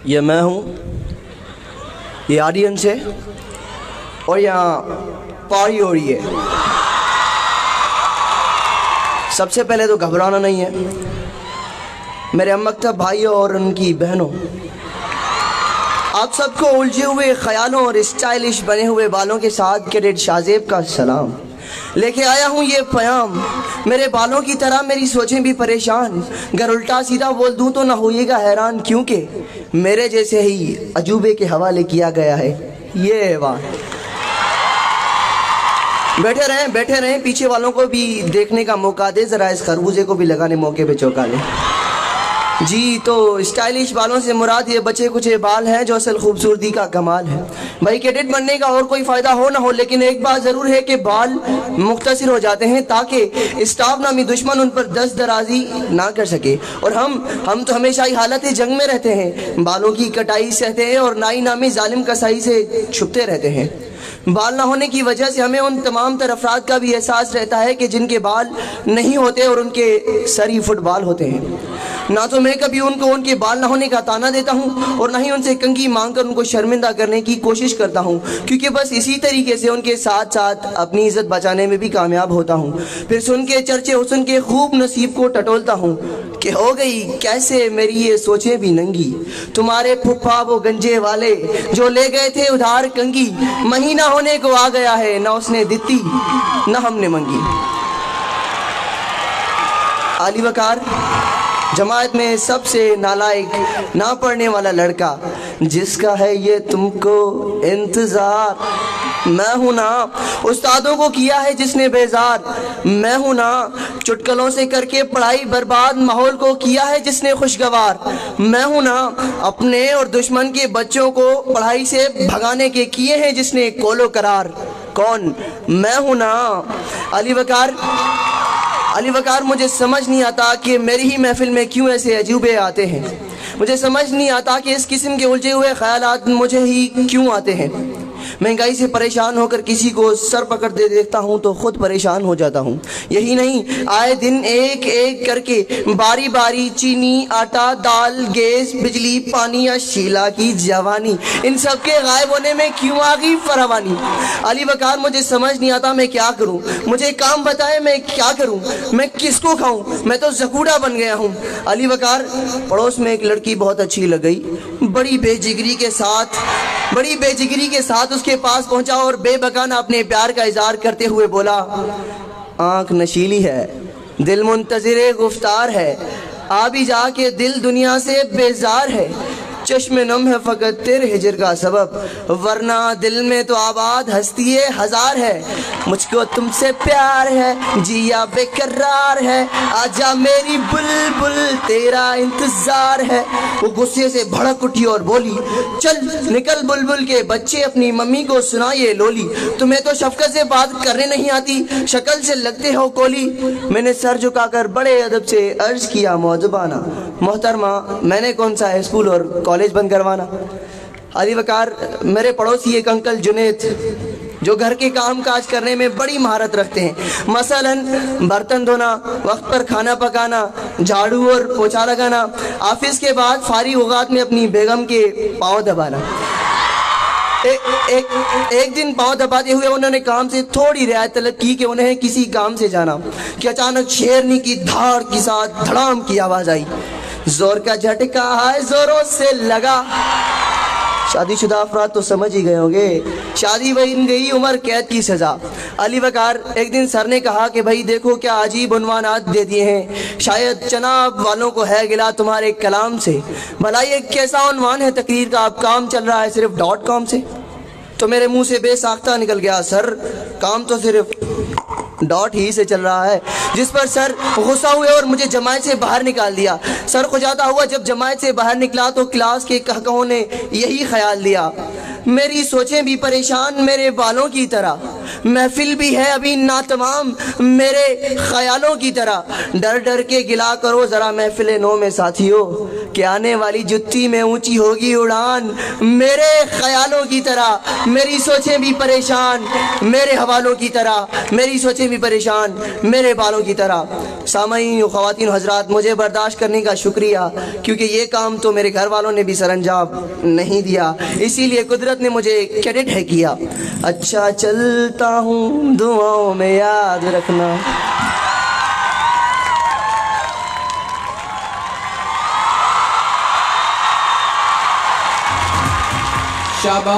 یہ میں ہوں، یہ آڈینس ہے، اور یہاں پارٹی ہو رہی ہے۔ سب سے پہلے تو گھبرانا نہیں ہے میرے امکتب بھائیوں اور ان کی بہنوں، آپ سب کو الجھے ہوئے خیالوں اور اسٹائلش بنے ہوئے بالوں کے ساتھ کیڈٹ شاہزیب کا سلام۔ لے کے آیا ہوں یہ پیام، میرے بالوں کی طرح میری سوچیں بھی پریشان، گر الٹا سیدھا بول دوں تو نہ ہوئیے گا حیران، کیونکہ میرے جیسے ہی عجوبے کے حوالے کیا گیا ہے یہ ایوان۔ بیٹھے رہیں، پیچھے والوں کو بھی دیکھنے کا موقع دے، ذرا اس خربوزے کو بھی لگانے موقع پہ چوکا لے۔ جی تو اسٹائلش بالوں سے مراد یہ بچے کچھ بال ہیں جو اصل خوبصورتی کا کمال ہے۔ بھائی کیڈٹ بننے کا اور کوئی فائدہ ہو نہ ہو، لیکن ایک بات ضرور ہے کہ بال مختصر ہو جاتے ہیں تاکہ اسٹاف نامی دشمن ان پر دست درازی نہ کر سکے، اور ہم تو ہمیشہ ہی حالت جنگ میں رہتے ہیں، بالوں کی کٹائی سہتے ہیں اور نائی نامی ظالم کسائی سے چھپتے رہتے ہیں۔ بال نہ ہونے کی وجہ سے ہمیں ان تمام تر افراد کا بھی احساس رہتا ہے کہ جن کے بال نہیں ہوتے اور ان کے سر ہی فٹ بال ہوتے ہیں۔ نہ تو میں کبھی ان کو ان کے بال نہ ہونے کا تانا دیتا ہوں اور نہ ہی ان سے کنگھی مانگ کر ان کو شرمندہ کرنے کی کوشش کرتا ہوں، کیونکہ بس اسی طریقے سے ان کے ساتھ ساتھ اپنی عزت بچانے میں بھی کامیاب ہوتا ہوں۔ پھر سن کے چرچے حسن کے خوب نصیب کو ٹٹولتا ہوں کہ ہو گئی کیسے میری یہ سوچیں بھی ننگی، تمہارے پھپھا وہ گنجے والے جو لے گئے تھے ادھار کنگھی، مہینہ ہونے کو آ گیا ہے نہ اس نے دتی نہ ہم نے منگی۔ علی وقار جماعت میں سب سے نالائق نہ پڑھنے والا لڑکا، جس کا ہے یہ تم کو انتظار، میں ہوں نا استادوں کو کیا ہے جس نے بیزار، میں ہوں نا چٹکلوں سے کر کے پڑھائی برباد ماحول کو کیا ہے جس نے خوشگوار، میں ہوں نا اپنے اور دشمن کے بچوں کو پڑھائی سے بھگانے کے کیے ہیں جس نے کولو قرار، کون؟ میں ہوں نا علی وقار مجھے سمجھ نہیں آتا کہ میری ہی محفل میں کیوں ایسے عجوبے آتے ہیں، مجھے سمجھ نہیں آتا کہ اس قسم کے الجھے ہوئے خیالات مجھے ہی کیوں آتے ہیں۔ مہنگائی سے پریشان ہو کر کسی کو سر پکڑ دے دیکھتا ہوں تو خود پریشان ہو جاتا ہوں۔ یہی نہیں، آئے دن ایک ایک کر کے باری باری چینی، آٹا، دال، گیس، بجلی، پانی یا شیلا کی جوانی، ان سب کے غائب ہونے میں کیوں آ گئی فراوانی۔ علی وقار مجھے سمجھ نہیں آتا میں کیا کروں، مجھے کام بتائے میں کیا کروں، میں کس کو کھاؤں، میں تو زکوڑا بن گیا ہوں۔ علی وقار پڑوس میں ایک لڑکی بہت اچھی لگ گئی، بڑی بے جگری کے ساتھ اس کے پاس پہنچا اور بے بکانہ اپنے پیار کا اظہار کرتے ہوئے بولا، آنکھ نشیلی ہے، دل منتظر گفتار ہے، آ بھی جا کے دل دنیا سے بیزار ہے، چشم نم ہے فقط تیرے ہجر کا سبب، ورنہ دل میں تو آباد ہستی ہزار ہے، مجھ کو تم سے پیار ہے، جیا بے قرار ہے، آجا میری بلبل تیرا انتظار ہے۔ وہ غصے سے بھڑک اٹھی اور بولی، چل نکل بلبل کے بچے، اپنی ممی کو سنا یہ لولی، تمہیں تو شفقت سے بات کرنے نہیں آتی، شکل سے لگتے ہو کولی۔ میں نے سر جھکا کر بڑے ادب سے عرض کیا مؤدبانہ، محترمہ میں نے کون سا اسکول اور کالج بند کروانا۔ علی وقار میرے پڑوسی ایک انکل جنید جو گھر کے کام کاج کرنے میں بڑی مہارت رکھتے ہیں، مثلاً برتن دھونا، وقت پر کھانا پکانا، جھاڑو اور پوچھا لگانا، آفس کے بعد فارغ اوقات میں اپنی بیگم کے پاؤں دبانا۔ ایک دن پاؤں دباتے ہوئے انہوں نے کام سے تھوڑی رعایت طلب کی کہ انہیں کسی کام سے جانا، کہ اچانک شیرنی کی دھاڑ کے ساتھ دھڑام کی آواز آئی، زور کا جھٹکا ہے زوروں سے لگا۔ شادی شدہ افراد تو سمجھ ہی گئے ہوں گے، شادی بن گئی عمر قید کی سزا۔ علی وقار ایک دن سر نے کہا کہ بھائی دیکھو کیا عجیب عنوانات دے دیے ہیں، شاید جناب والوں کو ہے گلا تمہارے کلام سے، بھلا یہ کیسا عنوان ہے تقریر کا، اب کام چل رہا ہے صرف .com سے۔ تو میرے منہ سے بے ساختہ نکل گیا، سر کام تو صرف ہی سے چل رہا ہے، جس پر سر غصہ ہوئے اور مجھے جماعت سے باہر نکال دیا۔ سر کھجاتا ہوا جب جماعت سے باہر نکلا تو کلاس کے کہکہوں نے یہی خیال دیا، میری سوچیں بھی پریشان میرے بالوں کی طرح، محفل بھی ہے ابھی ناتمام میرے خیالوں کی طرح ڈر ڈر کے گلا کرو ذرا محفل نو میں ساتھیوں کہ آنے والی جتی میں اونچی ہوگی اڑان میرے خیالوں کی طرح میری سوچیں بھی پریشان میرے حوالوں کی طرح میری سوچیں بھی پریشان میرے بالوں کی طرح سامعین خواتین حضرات مجھے برداشت کرنے کا شکریہ کیونکہ یہ کام تو میرے گھر والوں نے بھی سر انجام نہیں دیا اسی لیے قدرت نے مجھے کریڈٹ ہے کیا اچھا چلتا ہوں دعاؤں میں یاد رکھنا شاباش